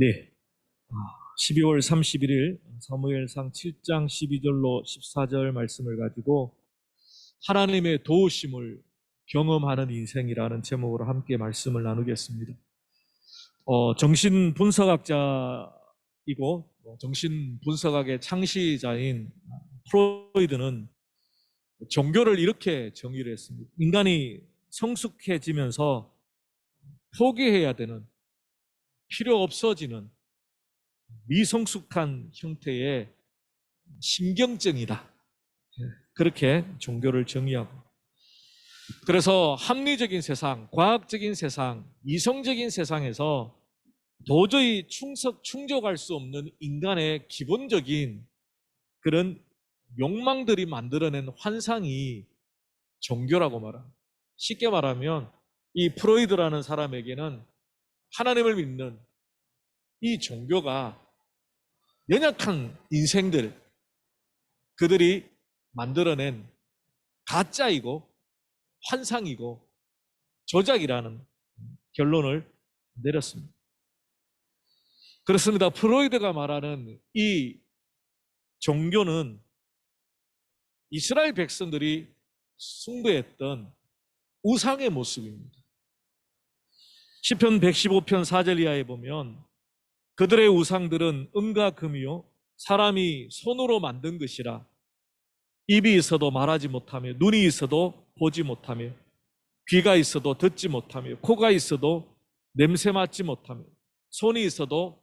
네. 12월 31일 사무엘상 7장 12절로 14절 말씀을 가지고 하나님의 도우심을 경험하는 인생이라는 제목으로 함께 말씀을 나누겠습니다. 정신분석학자이고 정신분석학의 창시자인 프로이드는 종교를 이렇게 정의를 했습니다. 인간이 성숙해지면서 포기해야 되는, 필요 없어지는 미성숙한 형태의 신경증이다. 그렇게 종교를 정의하고, 그래서 합리적인 세상, 과학적인 세상, 이성적인 세상에서 도저히 충족할 수 없는 인간의 기본적인 그런 욕망들이 만들어낸 환상이 종교라고 말합니다. 쉽게 말하면 이 프로이드라는 사람에게는 하나님을 믿는 이 종교가 연약한 인생들, 그들이 만들어낸 가짜이고 환상이고 조작이라는 결론을 내렸습니다. 그렇습니다. 프로이드가 말하는 이 종교는 이스라엘 백성들이 숭배했던 우상의 모습입니다. 시편 115편 4절 이하에 보면 그들의 우상들은 은과 금이요 사람이 손으로 만든 것이라 입이 있어도 말하지 못하며 눈이 있어도 보지 못하며 귀가 있어도 듣지 못하며 코가 있어도 냄새 맡지 못하며 손이 있어도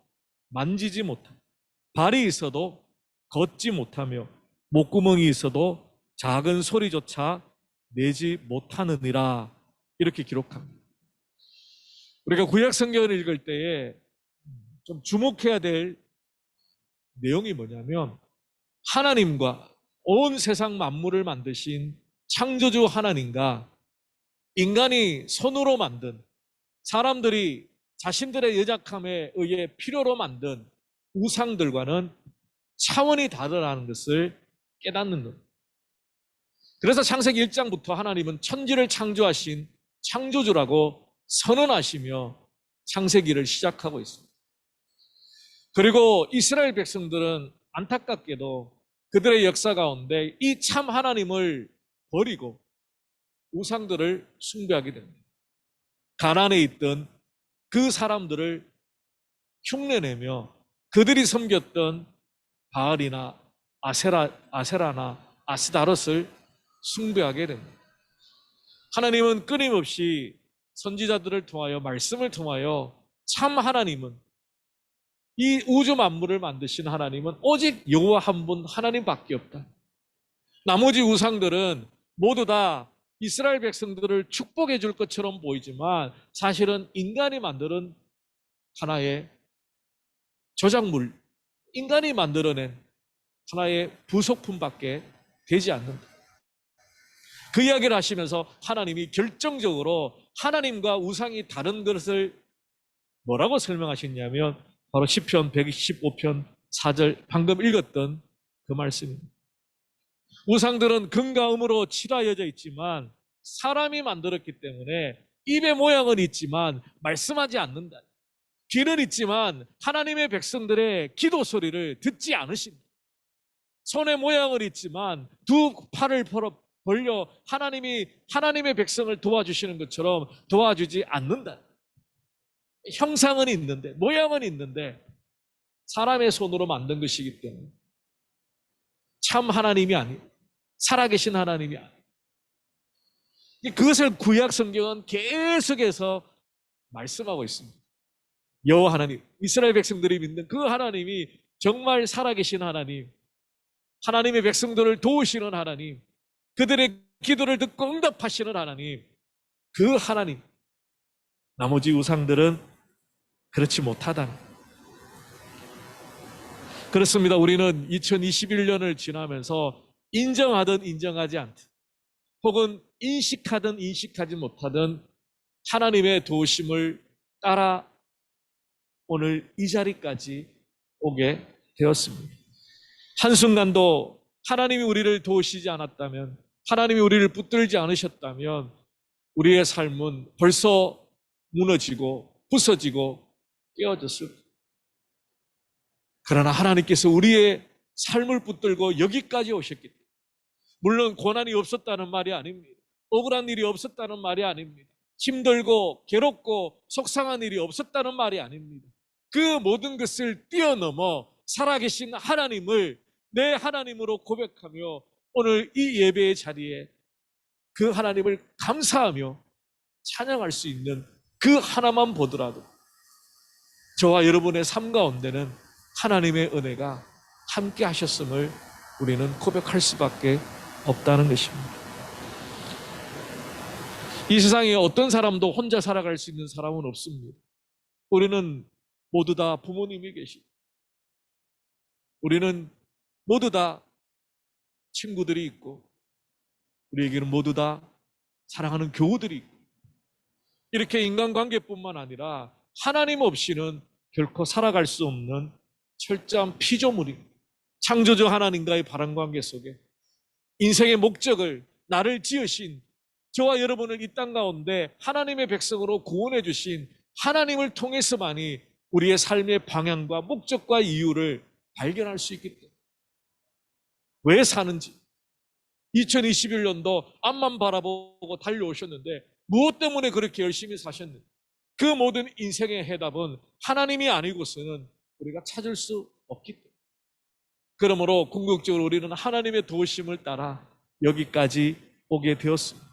만지지 못하며 발이 있어도 걷지 못하며 목구멍이 있어도 작은 소리조차 내지 못하느니라, 이렇게 기록합니다. 우리가 구약 성경을 읽을 때에 좀 주목해야 될 내용이 뭐냐면, 하나님과 온 세상 만물을 만드신 창조주 하나님과 인간이 손으로 만든, 사람들이 자신들의 연약함에 의해 필요로 만든 우상들과는 차원이 다르다는 것을 깨닫는 것. 그래서 창세기 1장부터 하나님은 천지를 창조하신 창조주라고 선언하시며 창세기를 시작하고 있습니다. 그리고 이스라엘 백성들은 안타깝게도 그들의 역사 가운데 이 참 하나님을 버리고 우상들을 숭배하게 됩니다. 가나안에 있던 그 사람들을 흉내내며 그들이 섬겼던 바알이나 아세라나 아스다롯을 숭배하게 됩니다. 하나님은 끊임없이 선지자들을 통하여, 말씀을 통하여 참 하나님은, 이 우주 만물을 만드신 하나님은 오직 여호와 한 분 하나님밖에 없다. 나머지 우상들은 모두 다 이스라엘 백성들을 축복해 줄 것처럼 보이지만 사실은 인간이 만드는 하나의 조작물, 인간이 만들어낸 하나의 부속품밖에 되지 않는다. 그 이야기를 하시면서 하나님이 결정적으로 하나님과 우상이 다른 것을 뭐라고 설명하셨냐면 바로 시편 115편 4절, 방금 읽었던 그 말씀입니다. 우상들은 금과 음으로 칠하여져 있지만 사람이 만들었기 때문에 입의 모양은 있지만 말씀하지 않는다. 귀는 있지만 하나님의 백성들의 기도 소리를 듣지 않으신다. 손의 모양은 있지만 두 팔을 벌려 하나님의 백성을 도와주시는 것처럼 도와주지 않는다. 형상은 있는데, 모양은 있는데 사람의 손으로 만든 것이기 때문에 참 하나님이 아니에요. 살아계신 하나님이 아니에요. 그것을 구약 성경은 계속해서 말씀하고 있습니다. 여호와 하나님, 이스라엘 백성들이 믿는 그 하나님이 정말 살아계신 하나님, 하나님의 백성들을 도우시는 하나님, 그들의 기도를 듣고 응답하시는 하나님, 그 하나님, 나머지 우상들은 그렇지 못하다는. 그렇습니다. 우리는 2021년을 지나면서 인정하든 인정하지 않든, 혹은 인식하든 인식하지 못하든 하나님의 도우심을 따라 오늘 이 자리까지 오게 되었습니다. 한순간도 하나님이 우리를 도우시지 않았다면, 하나님이 우리를 붙들지 않으셨다면 우리의 삶은 벌써 무너지고 부서지고 깨어졌을 거예요. 그러나 하나님께서 우리의 삶을 붙들고 여기까지 오셨기 때문에, 물론 고난이 없었다는 말이 아닙니다. 억울한 일이 없었다는 말이 아닙니다. 힘들고 괴롭고 속상한 일이 없었다는 말이 아닙니다. 그 모든 것을 뛰어넘어 살아계신 하나님을 내 하나님으로 고백하며 오늘 이 예배의 자리에 그 하나님을 감사하며 찬양할 수 있는 그 하나만 보더라도 저와 여러분의 삶 가운데는 하나님의 은혜가 함께 하셨음을 우리는 고백할 수밖에 없다는 것입니다. 이 세상에 어떤 사람도 혼자 살아갈 수 있는 사람은 없습니다. 우리는 모두 다 부모님이 계시고, 우리는 모두 다 친구들이 있고, 우리에게는 모두 다 사랑하는 교우들이 있고, 이렇게 인간관계뿐만 아니라 하나님 없이는 결코 살아갈 수 없는 철저한 피조물입니다. 창조주 하나님과의 바람관계 속에 인생의 목적을 나를 지으신 저와 여러분을 이 땅 가운데 하나님의 백성으로 구원해 주신 하나님을 통해서만이 우리의 삶의 방향과 목적과 이유를 발견할 수 있기 때문에, 왜 사는지 2021년도 앞만 바라보고 달려오셨는데 무엇 때문에 그렇게 열심히 사셨는지, 그 모든 인생의 해답은 하나님이 아니고서는 우리가 찾을 수 없기 때문에, 그러므로 궁극적으로 우리는 하나님의 도우심을 따라 여기까지 오게 되었습니다.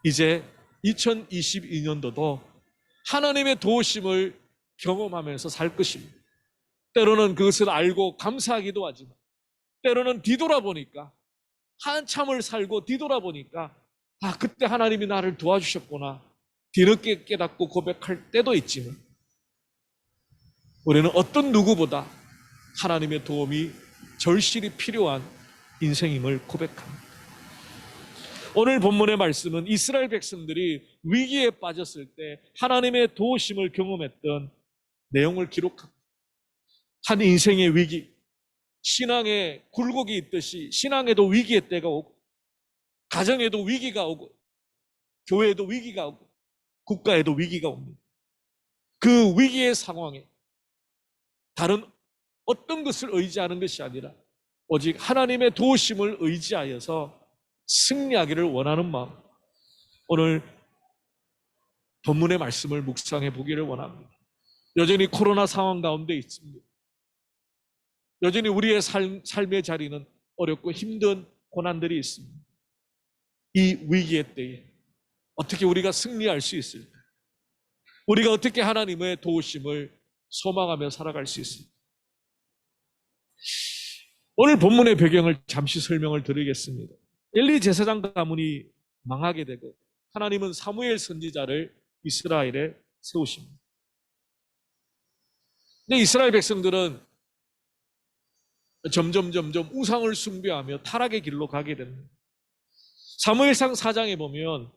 이제 2022년도도 하나님의 도우심을 경험하면서 살 것입니다. 때로는 그것을 알고 감사하기도 하지만, 때로는 뒤돌아보니까, 한참을 살고 뒤돌아보니까 그때 하나님이 나를 도와주셨구나 뒤늦게 깨닫고 고백할 때도 있지만, 우리는 어떤 누구보다 하나님의 도움이 절실히 필요한 인생임을 고백합니다. 오늘 본문의 말씀은 이스라엘 백성들이 위기에 빠졌을 때 하나님의 도우심을 경험했던 내용을 기록합니다. 한 인생의 위기, 신앙에 굴곡이 있듯이 신앙에도 위기의 때가 오고, 가정에도 위기가 오고, 교회에도 위기가 오고, 국가에도 위기가 옵니다. 그 위기의 상황에 다른 어떤 것을 의지하는 것이 아니라 오직 하나님의 도우심을 의지하여서 승리하기를 원하는 마음, 오늘 본문의 말씀을 묵상해 보기를 원합니다. 여전히 코로나 상황 가운데 있습니다. 여전히 우리의 삶의 자리는 어렵고 힘든 고난들이 있습니다. 이 위기의 때에 어떻게 우리가 승리할 수 있을까? 우리가 어떻게 하나님의 도우심을 소망하며 살아갈 수 있을까? 오늘 본문의 배경을 잠시 설명을 드리겠습니다. 엘리 제사장 가문이 망하게 되고 하나님은 사무엘 선지자를 이스라엘에 세우십니다. 근데 이스라엘 백성들은 점점 우상을 숭배하며 타락의 길로 가게 됩니다. 사무엘상 4장에 보면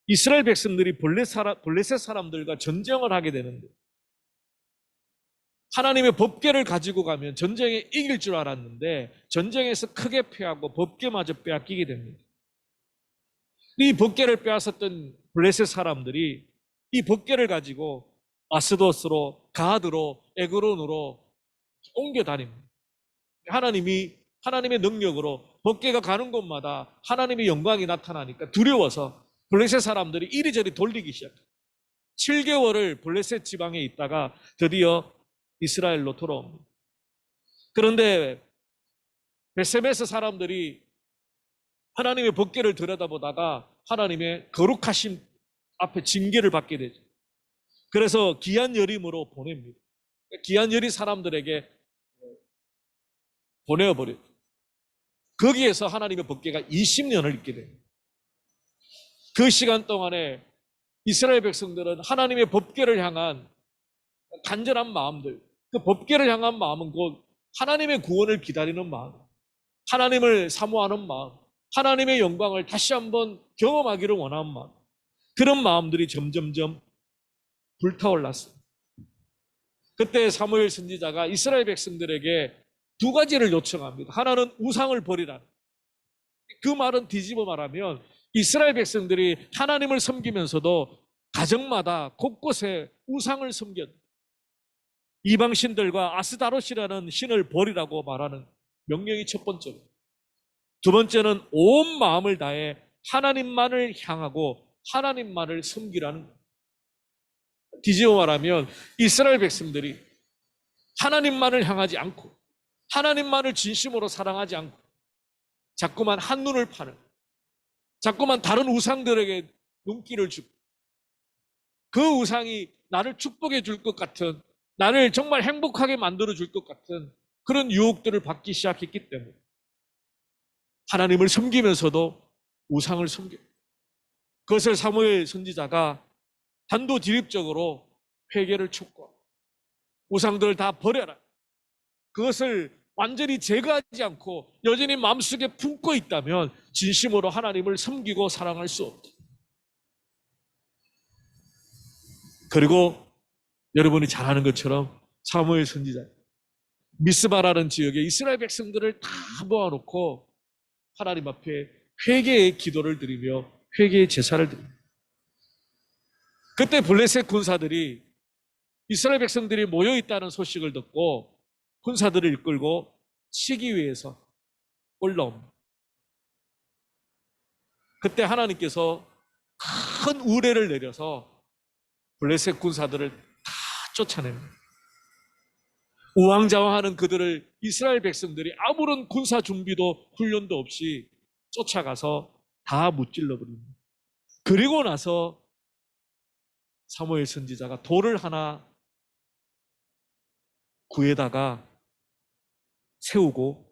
이스라엘 백성들이 블레셋 사람들과 전쟁을 하게 되는데, 하나님의 법궤를 가지고 가면 전쟁에 이길 줄 알았는데 전쟁에서 크게 패하고 법궤마저 빼앗기게 됩니다. 이 법궤를 빼앗았던 블레셋 사람들이 이 법궤를 가지고 아스도스로, 가드로, 에그론으로 옮겨 다닙니다. 하나님의 능력으로 법궤가 가는 곳마다 하나님의 영광이 나타나니까 두려워서 블레셋 사람들이 이리저리 돌리기 시작해요. 7개월을 블레셋 지방에 있다가 드디어 이스라엘로 돌아옵니다. 그런데 베세메스 사람들이 하나님의 법궤를 들여다보다가 하나님의 거룩하심 앞에 징계를 받게 되죠. 그래서 기한 여림으로 보냅니다. 기한 여리 사람들에게 보내어버려요. 거기에서 하나님의 법궤가 20년을 있게 됩니다. 그 시간 동안에 이스라엘 백성들은 하나님의 법궤를 향한 간절한 마음들, 그 법궤를 향한 마음은 곧 하나님의 구원을 기다리는 마음, 하나님을 사모하는 마음, 하나님의 영광을 다시 한번 경험하기를 원하는 마음, 그런 마음들이 점점점 불타올랐습니다. 그때 사무엘 선지자가 이스라엘 백성들에게 두 가지를 요청합니다. 하나는 우상을 버리라는, 그 말은 뒤집어 말하면 이스라엘 백성들이 하나님을 섬기면서도 가정마다 곳곳에 우상을 섬겼다. 이방신들과 아스다롯이라는 신을 버리라고 말하는 명령이 첫 번째고, 두 번째는 온 마음을 다해 하나님만을 향하고 하나님만을 섬기라는 거예요. 뒤집어 말하면 이스라엘 백성들이 하나님만을 향하지 않고 하나님만을 진심으로 사랑하지 않고 자꾸만 한눈을 파는, 자꾸만 다른 우상들에게 눈길을 주고 그 우상이 나를 축복해 줄 것 같은, 나를 정말 행복하게 만들어 줄 것 같은 그런 유혹들을 받기 시작했기 때문에 하나님을 섬기면서도 우상을 섬겨, 그것을 사무엘 선지자가 단도직입적으로 회개를 촉구하고 우상들을 다 버려라, 그것을 완전히 제거하지 않고 여전히 마음속에 품고 있다면 진심으로 하나님을 섬기고 사랑할 수 없다. 그리고 여러분이 잘 아는 것처럼 사무엘 선지자 미스바라는 지역에 이스라엘 백성들을 다 모아놓고 하나님 앞에 회개의 기도를 드리며 회개의 제사를 드립니다. 그때 블레셋 군사들이 이스라엘 백성들이 모여있다는 소식을 듣고 군사들을 이끌고 치기 위해서 올라옵니다. 그때 하나님께서 큰 우레를 내려서 블레셋 군사들을 다 쫓아냅니다. 우왕좌왕하는 그들을 이스라엘 백성들이 아무런 군사 준비도 훈련도 없이 쫓아가서 다 무찔러버립니다. 그리고 나서 사무엘 선지자가 돌을 하나 구에다가 세우고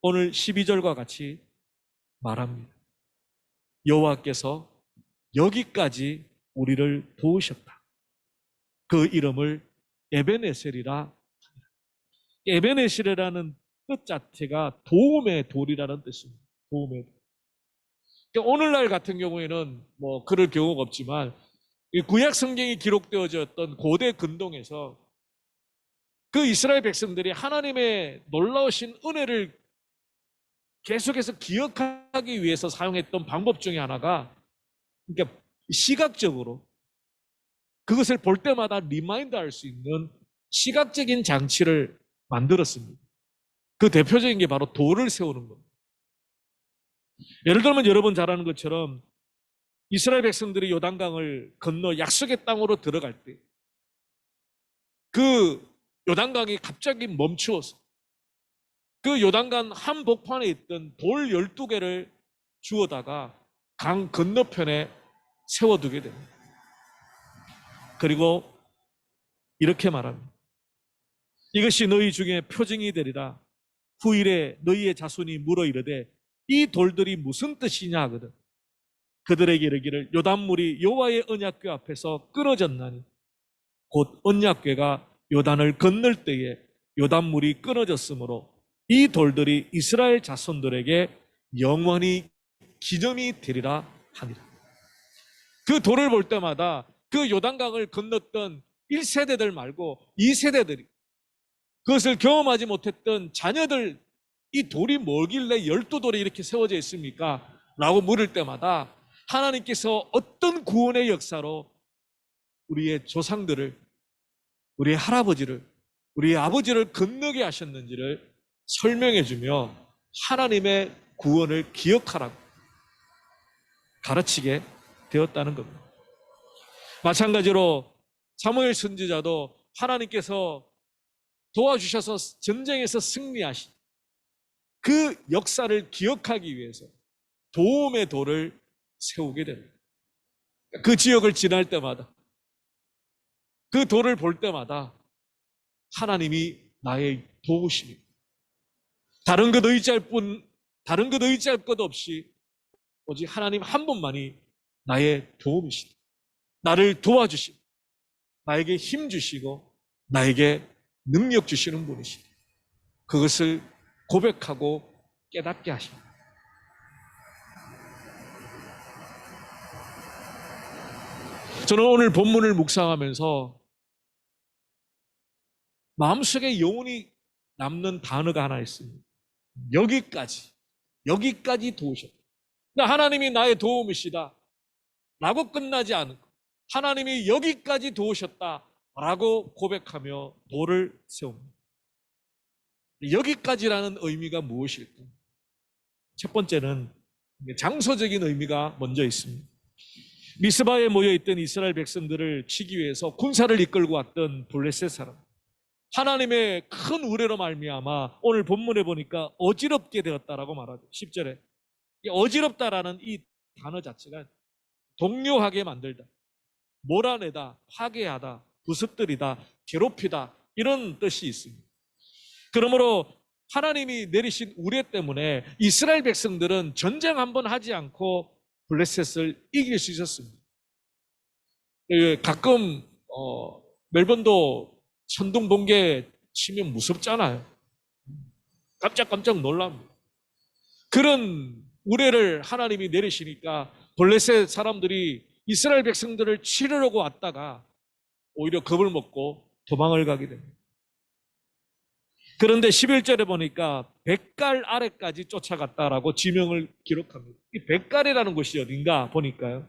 오늘 12절과 같이 말합니다. 여호와께서 여기까지 우리를 도우셨다. 그 이름을 에벤에셀이라. 에벤에셀이라는 뜻 자체가 도움의 돌이라는 뜻입니다. 도움의 돌. 그러니까 오늘날 같은 경우에는 뭐 그럴 경우가 없지만 구약 성경이 기록되어졌던 고대 근동에서 그 이스라엘 백성들이 하나님의 놀라우신 은혜를 계속해서 기억하기 위해서 사용했던 방법 중에 하나가, 그러니까 시각적으로 그것을 볼 때마다 리마인드 할 수 있는 시각적인 장치를 만들었습니다. 그 대표적인 게 바로 돌을 세우는 겁니다. 예를 들면 여러분 잘 아는 것처럼 이스라엘 백성들이 요단강을 건너 약속의 땅으로 들어갈 때 그 요단강이 갑자기 멈추어서 그 요단강 한복판에 있던 돌 12개를 주워다가 강 건너편에 세워두게 됩니다. 그리고 이렇게 말합니다. 이것이 너희 중에 표징이 되리라. 후일에 너희의 자손이 물어 이르되 이 돌들이 무슨 뜻이냐 하거든. 그들에게 이르기를 요단물이 여호와의 언약궤 앞에서 끊어졌나니 곧 언약궤가 요단을 건널 때에 요단물이 끊어졌으므로 이 돌들이 이스라엘 자손들에게 영원히 기념이 되리라 하니라. 그 돌을 볼 때마다 그 요단강을 건넜던 1세대들 말고 2세대들이, 그것을 경험하지 못했던 자녀들, 이 돌이 뭐길래 12돌이 이렇게 세워져 있습니까? 라고 물을 때마다 하나님께서 어떤 구원의 역사로 우리의 조상들을, 우리의 할아버지를, 우리의 아버지를 건너게 하셨는지를 설명해주며 하나님의 구원을 기억하라고 가르치게 되었다는 겁니다. 마찬가지로 사무엘 선지자도 하나님께서 도와주셔서 전쟁에서 승리하신 그 역사를 기억하기 위해서 도움의 돌을 세우게 됩니다. 그 지역을 지날 때마다, 그 돌을 볼 때마다 하나님이 나의 도우심입니다. 다른 것 의지할 것 없이 오직 하나님 한 분만이 나의 도움이시다. 나를 도와주시고 나에게 힘 주시고 나에게 능력 주시는 분이시다. 그것을 고백하고 깨닫게 하십니다. 저는 오늘 본문을 묵상하면서 마음속에 영원히 남는 단어가 하나 있습니다. 여기까지 도우셨다. 하나님이 나의 도움이시다 라고 끝나지 않고 하나님이 여기까지 도우셨다 라고 고백하며 돌을 세웁니다. 여기까지라는 의미가 무엇일까? 첫 번째는 장소적인 의미가 먼저 있습니다. 미스바에 모여있던 이스라엘 백성들을 치기 위해서 군사를 이끌고 왔던 블레셋 사람, 하나님의 큰 우레로 말미암아 오늘 본문에 보니까 어지럽게 되었다라고 말하죠. 10절에 어지럽다라는 이 단어 자체가 동요하게 만들다, 몰아내다, 파괴하다, 부습들이다, 괴롭히다, 이런 뜻이 있습니다. 그러므로 하나님이 내리신 우레 때문에 이스라엘 백성들은 전쟁 한번 하지 않고 블레셋을 이길 수 있었습니다. 가끔 멜번도 천둥 번개 치면 무섭잖아요. 깜짝깜짝 놀랍니다. 그런 우레를 하나님이 내리시니까 블레셋 사람들이 이스라엘 백성들을 치르려고 왔다가 오히려 겁을 먹고 도망을 가게 됩니다. 그런데 11절에 보니까 백갈 아래까지 쫓아갔다라고 지명을 기록합니다. 이 백갈이라는 곳이 어딘가 보니까요,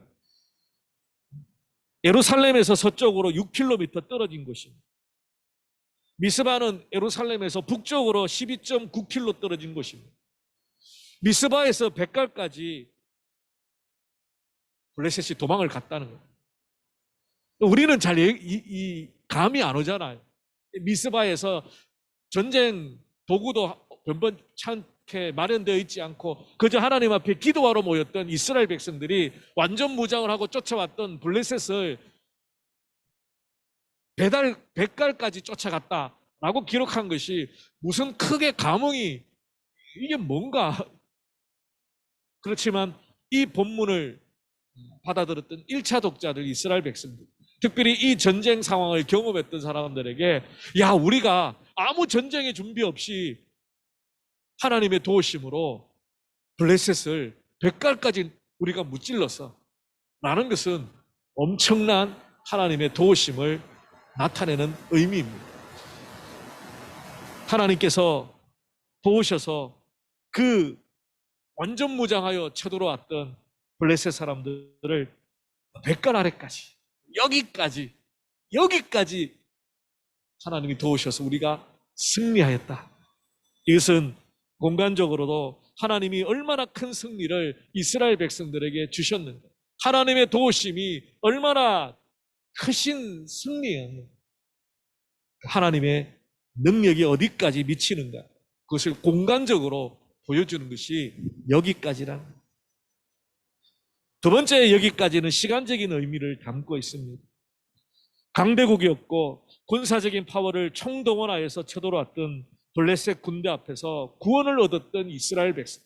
예루살렘에서 서쪽으로 6km 떨어진 곳입니다. 미스바는 예루살렘에서 북쪽으로 12.9km 떨어진 곳입니다. 미스바에서 백갈까지 블레셋이 도망을 갔다는 거예요. 우리는 잘 감이 안 오잖아요. 미스바에서 전쟁 도구도 변변찮게 마련되어 있지 않고 그저 하나님 앞에 기도하러 모였던 이스라엘 백성들이 완전 무장을 하고 쫓아왔던 블레셋을 백갈까지 쫓아갔다라고 기록한 것이 무슨 크게 감흥이, 이게 뭔가. 그렇지만 이 본문을 받아들였던 1차 독자들, 이스라엘 백성들, 특별히 이 전쟁 상황을 경험했던 사람들에게, 야, 우리가 아무 전쟁의 준비 없이 하나님의 도우심으로 블레셋을 백갈까지 우리가 무찔렀어 라는 것은 엄청난 하나님의 도우심을 나타내는 의미입니다. 하나님께서 도우셔서 그 완전 무장하여 쳐들어왔던 블레셋 사람들을 백갈 아래까지, 여기까지 하나님이 도우셔서 우리가 승리하였다. 이것은 공간적으로도 하나님이 얼마나 큰 승리를 이스라엘 백성들에게 주셨는가, 하나님의 도우심이 얼마나 크신 승리였는가, 하나님의 능력이 어디까지 미치는가, 그것을 공간적으로 보여주는 것이 여기까지라는 거예요. 두 번째 여기까지는 시간적인 의미를 담고 있습니다. 강대국이었고 군사적인 파워를 총동원하여서 쳐들어왔던 블레셋 군대 앞에서 구원을 얻었던 이스라엘 백성,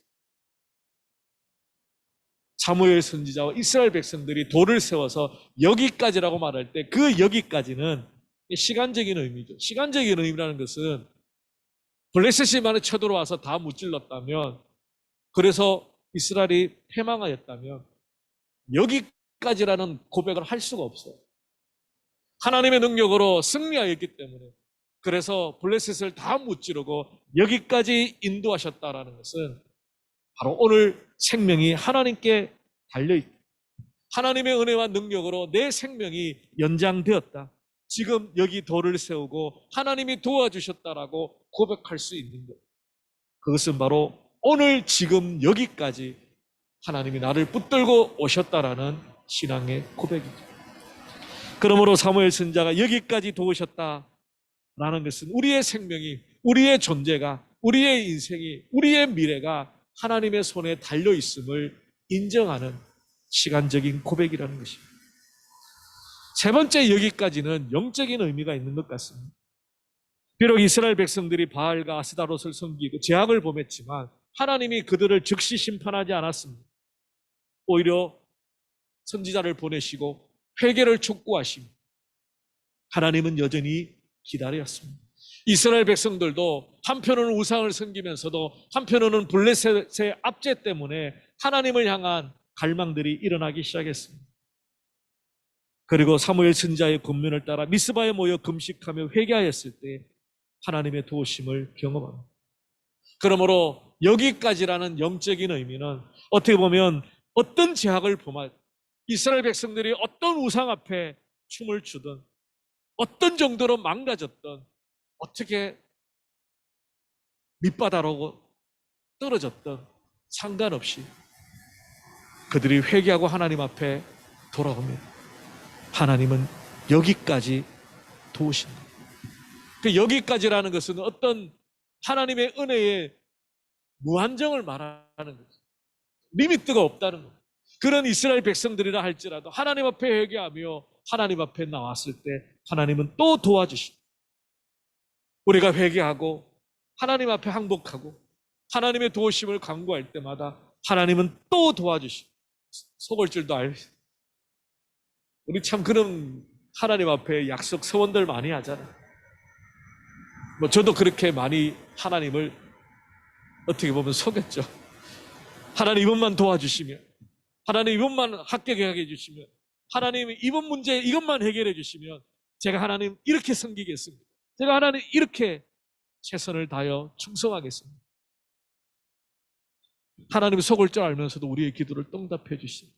사무엘 선지자와 이스라엘 백성들이 돌을 세워서 여기까지라고 말할 때 그 여기까지는 시간적인 의미죠. 시간적인 의미라는 것은 블레셋이 만약 쳐들어와서 다 무찔렀다면, 그래서 이스라엘이 패망하였다면 여기까지라는 고백을 할 수가 없어요. 하나님의 능력으로 승리하였기 때문에, 그래서 블레셋을 다 무찌르고 여기까지 인도하셨다라는 것은 바로 오늘 생명이 하나님께 달려있다, 하나님의 은혜와 능력으로 내 생명이 연장되었다, 지금 여기 돌을 세우고 하나님이 도와주셨다라고 고백할 수 있는 것, 그것은 바로 오늘 지금 여기까지 하나님이 나를 붙들고 오셨다라는 신앙의 고백이죠. 그러므로 사무엘 선지자가 여기까지 도우셨다라는 것은 우리의 생명이, 우리의 존재가, 우리의 인생이, 우리의 미래가 하나님의 손에 달려있음을 인정하는 시간적인 고백이라는 것입니다. 세 번째 여기까지는 영적인 의미가 있는 것 같습니다. 비록 이스라엘 백성들이 바알과 아스다롯을 섬기고 죄악을 범했지만 하나님이 그들을 즉시 심판하지 않았습니다. 오히려 선지자를 보내시고 회개를 촉구하시고 하나님은 여전히 기다렸습니다. 이스라엘 백성들도 한편으로는 우상을 섬기면서도 한편으로는 블레셋의 압제 때문에 하나님을 향한 갈망들이 일어나기 시작했습니다. 그리고 사무엘 선지자의 권면을 따라 미스바에 모여 금식하며 회개하였을 때 하나님의 도우심을 경험합니다. 그러므로 여기까지라는 영적인 의미는 어떻게 보면 어떤 제약을 범할, 이스라엘 백성들이 어떤 우상 앞에 춤을 추든 어떤 정도로 망가졌던, 어떻게 밑바닥으로 떨어졌던 상관없이 그들이 회개하고 하나님 앞에 돌아오면 하나님은 여기까지 도우신다. 그 여기까지라는 것은 어떤 하나님의 은혜의 무한정을 말하는 거죠. 리미트가 없다는 거예요. 그런 이스라엘 백성들이라 할지라도 하나님 앞에 회개하며 하나님 앞에 나왔을 때 하나님은 또 도와주십니다. 우리가 회개하고 하나님 앞에 항복하고 하나님의 도우심을 간구할 때마다 하나님은 또 도와주십니다. 속을 줄도 알고. 우리 참 그런 하나님 앞에 약속 서원들 많이 하잖아요. 저도 그렇게 많이 하나님을 어떻게 보면 속였죠. 하나님 이번만 도와주시면, 하나님 이번만 합격하게 해주시면, 하나님 이번 문제 이것만 해결해 주시면 제가 하나님 이렇게 섬기겠습니다. 제가 하나님 이렇게 최선을 다하여 충성하겠습니다. 하나님 속을 줄 알면서도 우리의 기도를 응답해 주십니다.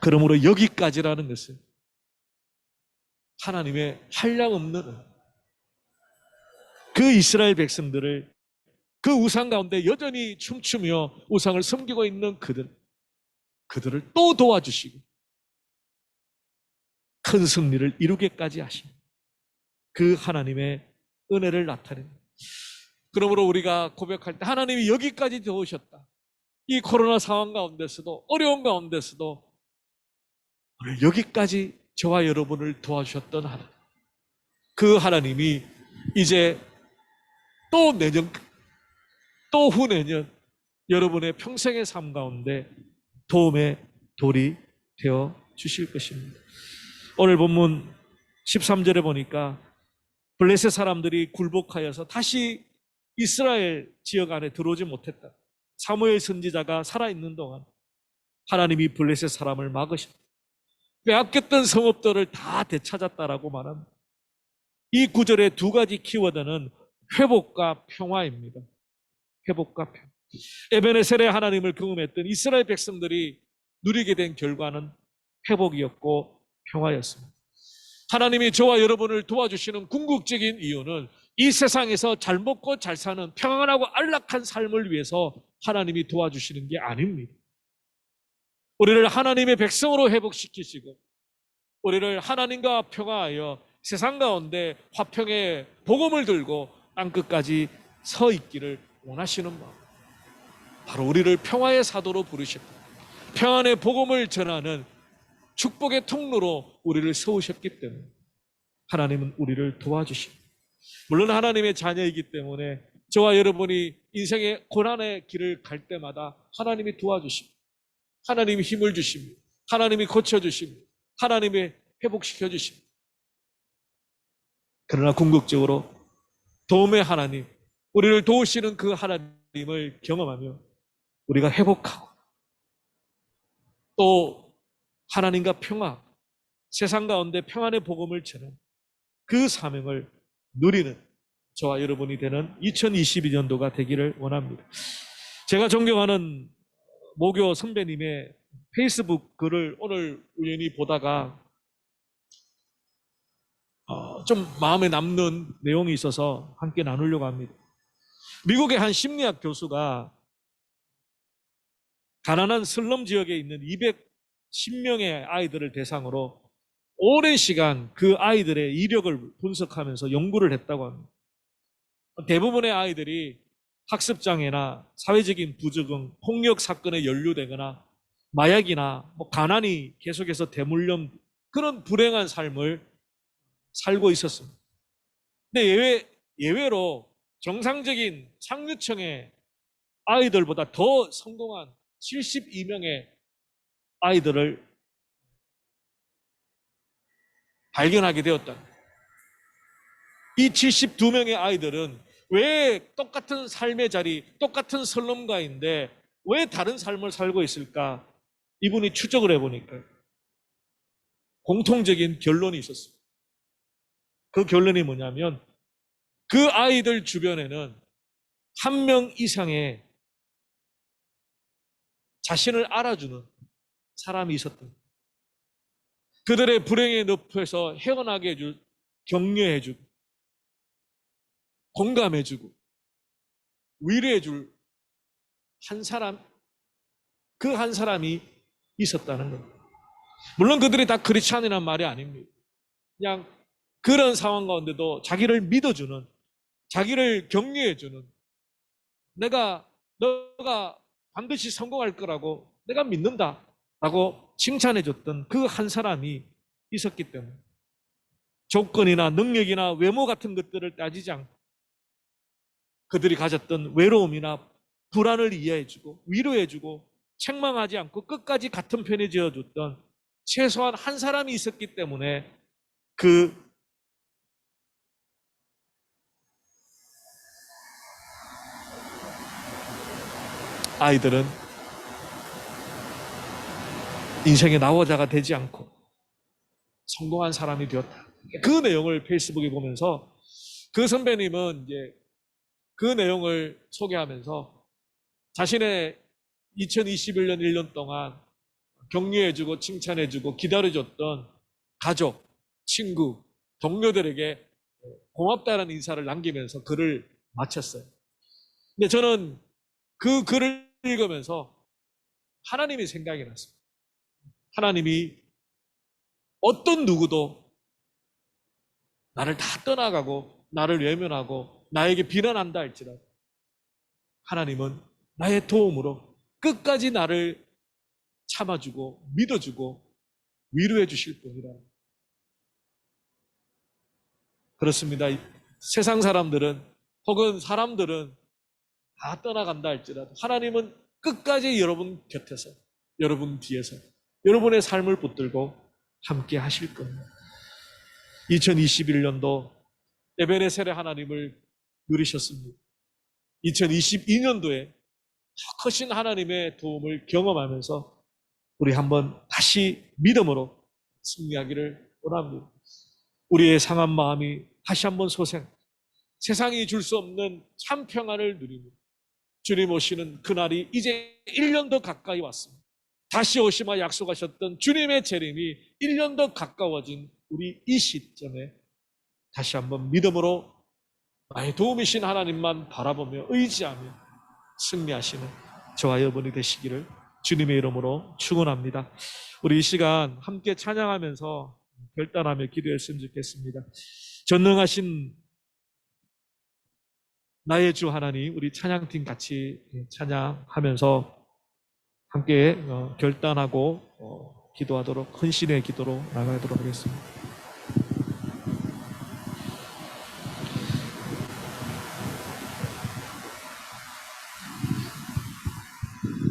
그러므로 여기까지라는 것은 하나님의 한량없는 그 이스라엘 백성들을 그 우상 가운데 여전히 춤추며 우상을 섬기고 있는 그들을 또 도와주시고 큰 승리를 이루게까지 하시는 그 하나님의 은혜를 나타냅니다. 그러므로 우리가 고백할 때 하나님이 여기까지 도우셨다. 이 코로나 상황 가운데서도 어려운 가운데서도 오늘 여기까지 저와 여러분을 도와주셨던 하나님, 그 하나님이 이제 또 내년 또 후내년 여러분의 평생의 삶 가운데 도움의 돌이 되어 주실 것입니다. 오늘 본문 13절에 보니까 블레셋 사람들이 굴복하여서 다시 이스라엘 지역 안에 들어오지 못했다. 사무엘 선지자가 살아있는 동안 하나님이 블레셋 사람을 막으셨다. 빼앗겼던 성읍들을 다 되찾았다라고 말합니다. 이 구절의 두 가지 키워드는 회복과 평화입니다. 회복과 평화. 에베네셀의 하나님을 경험했던 이스라엘 백성들이 누리게 된 결과는 회복이었고 평화였습니다. 하나님이 저와 여러분을 도와주시는 궁극적인 이유는 이 세상에서 잘 먹고 잘 사는 평안하고 안락한 삶을 위해서 하나님이 도와주시는 게 아닙니다. 우리를 하나님의 백성으로 회복시키시고 우리를 하나님과 평화하여 세상 가운데 화평의 복음을 들고 땅끝까지 서 있기를 원하시는 마음, 바로 우리를 평화의 사도로 부르셨고 평안의 복음을 전하는 축복의 통로로 우리를 세우셨기 때문에 하나님은 우리를 도와주십니다. 물론 하나님의 자녀이기 때문에 저와 여러분이 인생의 고난의 길을 갈 때마다 하나님이 도와주십니다. 하나님이 힘을 주십니다. 하나님이 고쳐주십니다. 하나님이 회복시켜 주십니다. 그러나 궁극적으로 도움의 하나님, 우리를 도우시는 그 하나님을 경험하며 우리가 회복하고 또 하나님과 평화, 세상 가운데 평안의 복음을 전하는 그 사명을 누리는 저와 여러분이 되는 2022년도가 되기를 원합니다. 제가 존경하는 모교 선배님의 페이스북 글을 오늘 우연히 보다가 좀 마음에 남는 내용이 있어서 함께 나누려고 합니다. 미국의 한 심리학 교수가 가난한 슬럼 지역에 있는 210명의 아이들을 대상으로 오랜 시간 그 아이들의 이력을 분석하면서 연구를 했다고 합니다. 대부분의 아이들이 학습장애나 사회적인 부적응, 폭력 사건에 연루되거나 마약이나 가난이 계속해서 대물림, 그런 불행한 삶을 살고 있었습니다. 근데 예외로 정상적인 상류층의 아이들보다 더 성공한 72명의 아이들을 발견하게 되었다. 이 72명의 아이들은 왜 똑같은 삶의 자리, 똑같은 슬럼가인데 왜 다른 삶을 살고 있을까? 이분이 추적을 해보니까 공통적인 결론이 있었습니다. 그 결론이 뭐냐면 그 아이들 주변에는 한 명 이상의 자신을 알아주는 사람이 있었던 거예요. 그들의 불행의 늪에서 헤어나게 해줄, 격려해주고, 공감해주고, 위로해줄 한 사람, 그 한 사람이 있었다는 겁니다. 물론 그들이 다 크리스찬이라는 말이 아닙니다. 그냥 그런 상황 가운데도 자기를 믿어주는, 자기를 격려해주는, 너가 반드시 성공할 거라고 내가 믿는다 라고 칭찬해줬던 그 한 사람이 있었기 때문에 조건이나 능력이나 외모 같은 것들을 따지지 않고 그들이 가졌던 외로움이나 불안을 이해해주고 위로해주고 책망하지 않고 끝까지 같은 편에 지어줬던 최소한 한 사람이 있었기 때문에 그 아이들은 인생의 나호자가 되지 않고 성공한 사람이 되었다. 그 내용을 페이스북에 보면서 그 선배님은 이제 그 내용을 소개하면서 자신의 2021년 1년 동안 격려해주고 칭찬해주고 기다려줬던 가족, 친구, 동료들에게 고맙다는 인사를 남기면서 글을 마쳤어요. 근데 저는 그 글을 읽으면서 하나님이 생각이 났습니다. 하나님이 어떤 누구도 나를 다 떠나가고 나를 외면하고 나에게 비난한다 할지라도 하나님은 나의 도움으로 끝까지 나를 참아주고 믿어주고 위로해 주실 분이라. 그렇습니다. 세상 사람들은 혹은 사람들은 다 떠나간다 할지라도 하나님은 끝까지 여러분 곁에서 여러분 뒤에서 여러분의 삶을 붙들고 함께 하실 겁니다. 2021년도 에베네셀의 하나님을 누리셨습니다. 2022년도에 더 크신 하나님의 도움을 경험하면서 우리 한번 다시 믿음으로 승리하기를 원합니다. 우리의 상한 마음이 다시 한번 세상이 줄 수 없는 참 평안을 누리며 주님 오시는 그날이 이제 1년 더 가까이 왔습니다. 다시 오시마 약속하셨던 주님의 재림이 1년 더 가까워진 우리 이 시점에 다시 한번 믿음으로 나의 도움이신 하나님만 바라보며 의지하며 승리하시는 저와 여러분이 되시기를 주님의 이름으로 축원합니다. 우리 이 시간 함께 찬양하면서 결단하며 기도했으면 좋겠습니다. 전능하신 나의 주 하나님, 우리 찬양팀 같이 찬양하면서 함께 결단하고 기도하도록 헌신의 기도로 나가도록 하겠습니다.